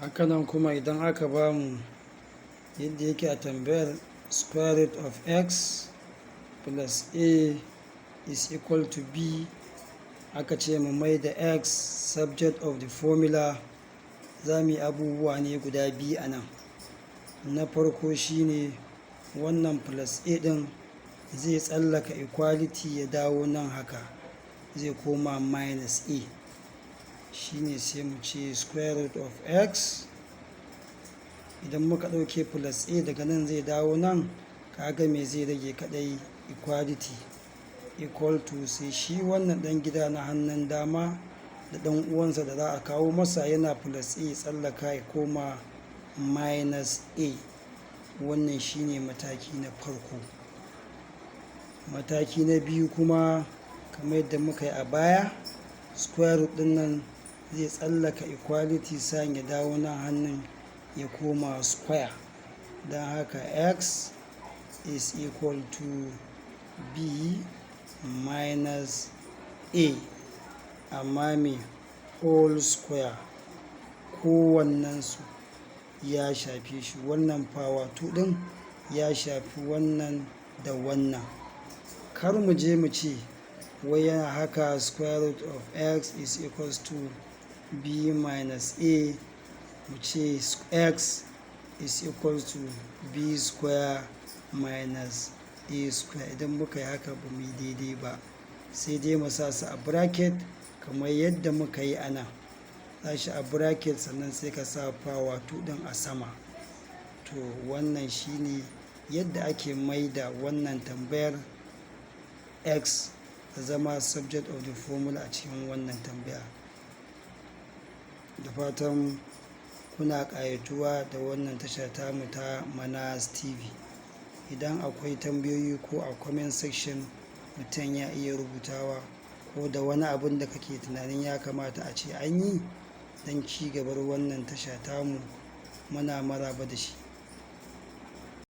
Hakanan kuma idan aka ba mu yadda yake a tambayar square root of x plus a is equal to b, aka ce mu mai da x subject of the formula, za mu yi abubuwa ne guda biyu a nan. Na farko shine wannan plus a ɗin zai tsallaka equality ya dawo nan haka, zai koma minus a, shine sai mu ce square root of x. Idan muka ɗauke plus a daga nan zai dawo nan, kaga me zai rage kaɗai equality equal to, sai shi wannan ɗan gida na hannun dama da ɗan uwansa da za a kawo masa yana plus a tsallaka ya koma minus a. Wannan shine mataki na farko. Mataki na biyu kuma kamar yadda muka yi a baya, square root ɗin nan zai tsallaka equality sign ya dawo nan hannun ya koma square, don haka x is equal to b minus a, amma me whole square, kowannensu ya shafe shi, wannan power 2 ɗin ya shafi wannan da wannan. Kar mu je mu ce wai yana haka square root of x is equals to b minus a, mu ce x is equals to b square minus a square. Idan muka yi haka ba mu yi daidai ba, sai dai mu sa su a bracket kamar yadda muka yi a nan. Sashi a bracket sannan sai ka sa power 2 ɗin a sama. To wannan shine yadda ake maida wannan tambayar x ta zama subject of the formula a cikin wannan tambaya. Da fatan kuna ƙayatuwa da wannan tasha tamu ta Manas TV. Idan akwai tambayoyi ko a comment section, mutum ya iya rubutawa, ko da wani abin da kake tunanin ya kamata a ce an yi don ci gabar wannan tasha tamu, muna maraba da shi.